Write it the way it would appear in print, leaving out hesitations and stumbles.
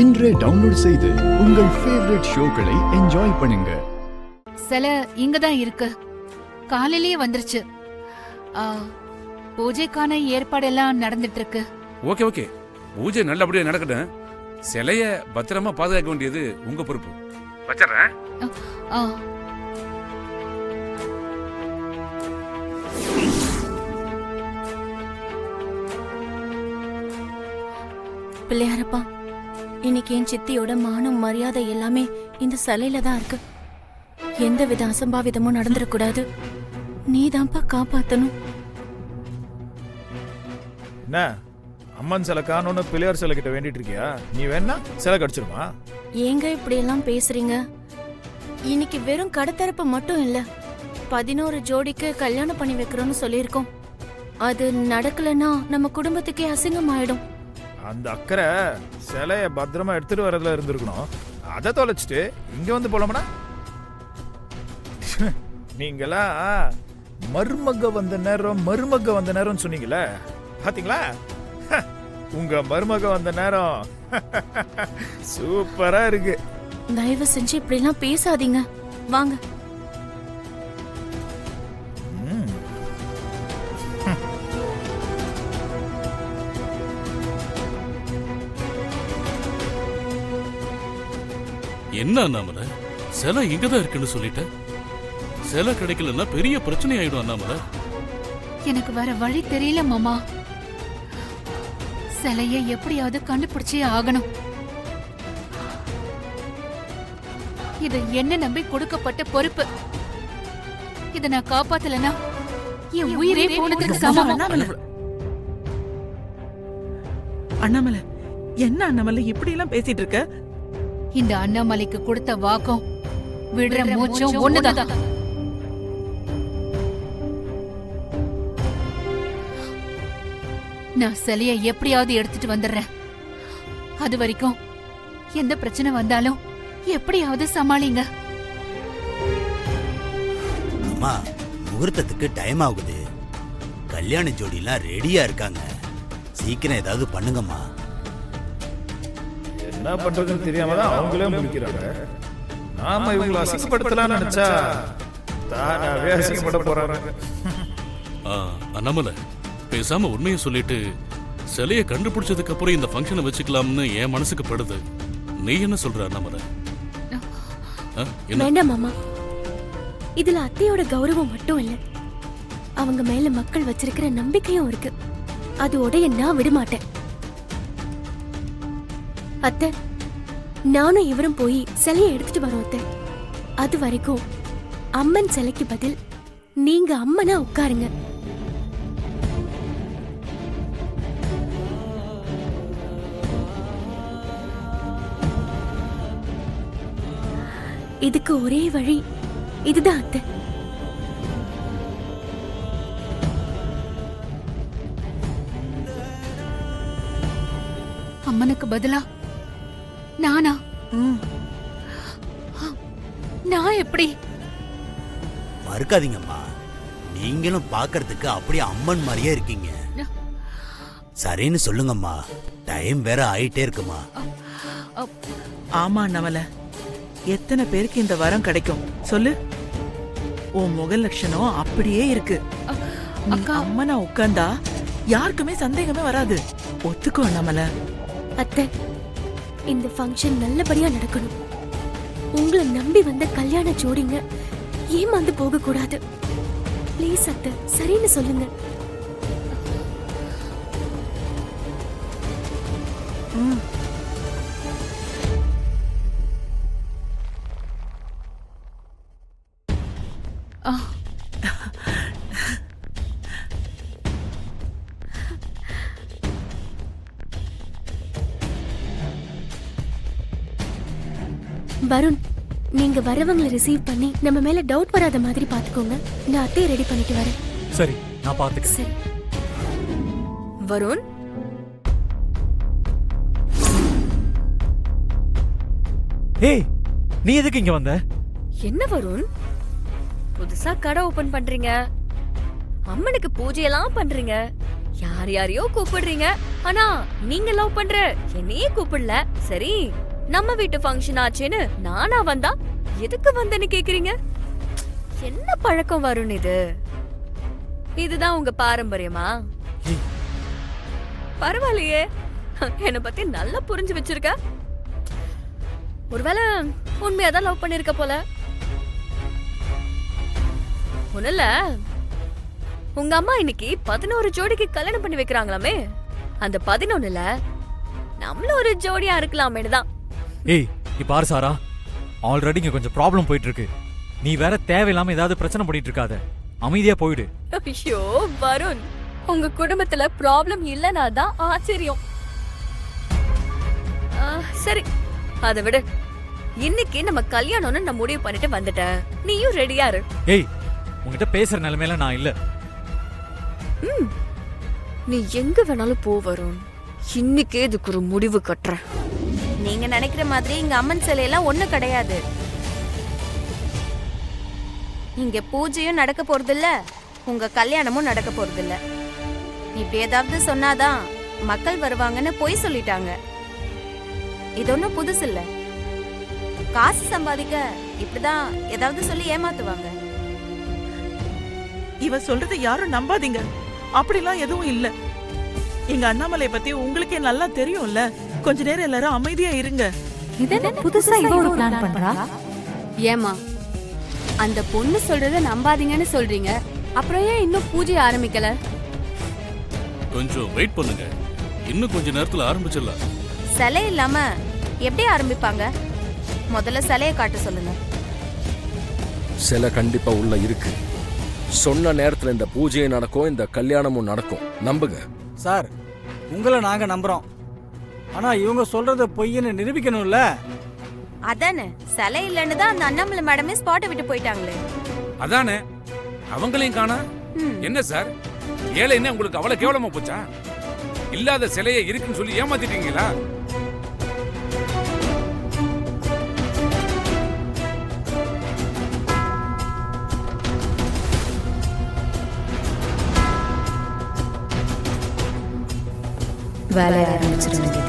இன்றே டவுன்லோட் செய்து உங்கள் ஃபேவரட் ஷோக்களை என்ஜாய் பண்ணுங்க. சில இங்கதான் இருக்கு, காலையிலேயே வந்துருச்சு. பூஜைக்கான ஏற்பாடெல்லாம் நடந்துட்டு இருக்கு. ஓகே ஓகே, பூஜை நல்லபடியா நடக்கட்டும். சிலைய பத்திரமா பாதுகாக்க வேண்டியது உங்க பொறுப்பு. வச்சிடுறேன். பிள்ளையாரப்பா, இன்னைக்கு என் சித்தியோட மானம் மரியாதை எல்லாமே இந்த சிலையில தான் இருக்கு. எந்த வித அசம்பாவிதமும் நடந்துடக்கூடாது. நீதான்ப்பா காப்பாத்தணும். என்ன அம்மன் சிலை காணோன்னு பிள்ளையார் சிலை கிட்ட வேண்டிட்டு இருக்கியா? நீ வேணா சிலை கடிச்சிருமா? ஏங்க இப்படி எல்லாம் பேசுறீங்க? இன்னைக்கு வெறும் கடத்தரப்பு மட்டும் இல்ல, 11 ஜோடிக்கு கல்யாணம் பண்ணி வைக்கிறோம்னு சொல்லியிருக்கோம். அது நடக்கலன்னா நம்ம குடும்பத்துக்கே அசிங்கம் ஆயிடும். அந்த அக்கறை சிலைய பத்திரமா எடுத்துட்டு வரதுல இருந்திருக்கணும். அதை தொலைச்சிட்டு இங்க வந்து போலாமடா. நீங்களா மருமக வந்த நேரம் சொன்னீங்களே, பாத்தீங்களா? உங்க மருமக வந்த நேரம் சூப்பரா இருக்கு. தயவு செஞ்சு இப்படி எல்லாம் பேசாதீங்க. வாங்க. என்ன அண்ணாமலை, சிலை இங்கதான் இருக்குன்னு சொல்லிட்ட. சிலை கிடைக்கலன்னா பெரிய பிரச்சனை ஆயிடும் அண்ணாமலை. எனக்கு வேற வழி தெரியல மாமா. சிலைய எப்படியாவது கண்டுபிடிச்சே ஆகணும். இது என்ன நம்பி கொடுக்கப்பட்ட பொறுப்பு. இத நான் காப்பாத்தலனா என் உயிரே போனதுக்கு சமம். அண்ணாமலை, என்ன அண்ணாமலை இப்படி எல்லாம் பேசிட்டு இருக்க? இந்த அண்ணாமலைக்கு கொடுத்த வாக்கம் விடுற மூச்சும் ஒண்ணுதான். நான் சிலைய எப்படியாவது எடுத்துட்டு வந்துடுறேன். அது வரைக்கும் எந்த பிரச்சனை வந்தாலும் எப்படியாவது சமாளிங்க. அம்மா, முகூர்த்தத்துக்கு டைம் ஆகுது. கல்யாண ஜோடிலாம் ரெடியா இருக்காங்க. சீக்கிரம் ஏதாவது பண்ணுங்கம்மா. என்ன பண்றதுன்னு தெரியாம தான் அவங்களே முடிக்கிறாங்க. நாம இவங்களை அசிங்கப்படுத்தலாம்னு நினைச்சா தானாவே அசிங்கப்பட போறாங்க. அண்ணாமலை, பேசாம உண்மையை சொல்லிட்டு சிலைய கண்டுபிடிச்சதுக்கு அப்புறம் இந்த ஃபங்க்ஷனை வச்சுக்கலாம்னு என் மனசுக்கு படுது. நீ என்ன சொல்ற அண்ணாமலை? வேண்டாம் மாமா, இதுல அத்தையோட கௌரவம் மட்டும் இல்ல, அவங்க மேல மக்கள் வச்சிருக்கிற நம்பிக்கையும் இருக்கு. அது உடைய நான் விட மாட்டேன். அத்தை, நானும் இவரும் போய் சிலையை எடுத்துட்டு வரோம் அத்தை. அது வரைக்கும் அம்மன் சிலைக்கு பதில் நீங்க அம்மனா உட்காருங்க. இதுக்கு ஒரே வழி இதுதான் அத்தை. அம்மனுக்கு பதிலா நானா? நான் எப்படி? மறுக்காதீங்கம்மா, நீங்களும் பாக்குறதுக்கு அப்படியே அம்மன் மாதிரியே இருக்கீங்க. சரின்னு சொல்லுங்கம்மா, டைம் வேற ஆயிட்டே இருக்குமா. ஆமா அண்ணாமலை, எத்தனை பேருக்கு இந்த வரம் கிடைக்கும் சொல்லு? உன் முக லட்சணம் அப்படியே இருக்கு. அம்மனா உட்கார்ந்தா யாருக்குமே சந்தேகமே வராது. ஒத்துக்கோ அண்ணாமலை. அத்தை, இந்த ஃபங்க்ஷன் நல்லபடியா நடக்கணும். உங்களை நம்பி வந்த கல்யாண ஜோடிங்க ஏமாந்து போக கூடாது. ப்ளீஸ் அத்தை, சரின்னு சொல்லுங்க. வருண், நீங்க வரவங்களை ரிசீவ் பண்ணி நம்ம மேல டவுட் வராத மாதிரி பாத்துக்கோங்க. நான் அத்தையை ரெடி பண்ணிட்டு வரேன். சரி, நான் பாத்துக்கிறேன். சரி வருண். ஏய், நீ எதுக்கு இங்க வந்த? என்ன வருண், புதுசா கடை ஓபன் பண்றீங்க, அம்மனுக்கு பூஜையெல்லாம் பண்றீங்க, யார் யாரையோ கூப்பிடுறீங்க, ஆனா நீங்க லவ் பண்ற என்னையே கூப்பிடல. சரி, நம்ம வீட்டு ஃபங்க்ஷன் ஆச்சேன்னு நானா வந்தா எதுக்கு வந்தேன்னு கேக்குறீங்க? என்ன பழக்கம் வருண் இது? இதுதான் உங்க பாரம்பரியமா? பரவாயில்லையே, என்ன பத்தி நல்லா புரிஞ்சு வச்சிருக்க. ஒருவேளை உண்மையாதான் லவ் பண்ணிருக்க போல. ஒண்ணுல, உங்க அம்மா இன்னைக்கு 11 ஜோடிக்கு கல்யாணம் பண்ணி வைக்கிறாங்களாமே. அந்த 11ல நம்மள ஒரு ஜோடியா இருக்கலாமேனு தான். ஏய் நீ பாரு சாரா, ஆல்ரெடி இங்க கொஞ்சம் ப்ராப்ளம் போயிட்டு இருக்கு. நீ வேற தேவையில்லாம ஏதாவது பிரச்சனை பண்ணிட்டு இருக்காத, அமைதியா போயிடு. ஐயோ வருண், உங்க குடும்பத்துல ப்ராப்ளம் இல்லனா தான் ஆச்சரியம். சரி, அத விடு. இன்னைக்கு நம்ம கல்யாணம்னு நான் முடிவு பண்ணிட்டு வந்துட்டேன். நீயும் ரெடியா இரு. ஏய், உன்கிட்ட பேசுற நிலைமையில நான் இல்ல. நீ எங்க வேணாலும் போ வருண். இன்னைக்கே இதுக்கு ஒரு முடிவு கட்டுறேன். நீங்க நினைக்கிற மாதிரி இங்க அம்மன் சிலையெல்லாம் ஒண்ணு கிடையாது. இங்க பூஜையும் நடக்க போறதில்ல, உங்க கல்யாணமும் நடக்க போறதில்ல. இப்படி ஏதாவது சொன்னாதான் மக்கள் வருவாங்கன்னு பொய் சொல்லிட்டாங்க. இது ஒன்றும் புதுசு இல்ல. காசு சம்பாதிக்க இப்படிதான் ஏதாவது சொல்லி ஏமாத்துவாங்க. இவ சொல்றதை யாரும் நம்பாதீங்க. அப்படிலாம் எதுவும் இல்ல. எங்க அண்ணாமலை பத்தி உங்களுக்கே நல்லா தெரியும்ல. கொஞ்ச நேரம் எல்லாரும் அமைதியா இருங்க. புதுசா இவ ஒரு பிளான் பண்றா. ஏமா, அந்த பொண்ணு சொல்றத நம்பாதீங்கன்னு சொல்றீங்க, அப்புறம் ஏன் இன்னும் பூஜை ஆரம்பிக்கல? கொஞ்சம் வெயிட் பண்ணுங்க, இன்னும் கொஞ்ச நேரத்துல ஆரம்பிச்சிடலாம். சிலை இல்லாம எப்படி ஆரம்பிப்பாங்க? முதல்ல சிலையை காட்ட சொல்லுங்க. சிலை கண்டிப்பா உள்ள இருக்கு. சொன்ன நேரத்துல இந்த பூஜையும் நடக்கும், இந்த கல்யாணமும் நடக்கும். நம்புங்க சார். உங்களை நாங்க நம்புறோம். ஆனா இவங்க சொல்றத பொய்ன்னு நிரூபிக்கணும்ல. அதானே, சிலை இல்லைன்னு தான் அந்த அண்ணாமலை மேடமே ஸ்பாட்டை விட்டு போயிட்டாங்களே. அதானே, அவங்களையும் காணா. என்ன சார், ஏழை என்ன உங்களுக்கு அவ்வளவு கேவலமா போச்சா? இல்லாத சிலையை இருக்குன்னு சொல்லி ஏமாத்திட்டீங்களா? வேலையை ஆரம்பிச்சிட வேண்டியது.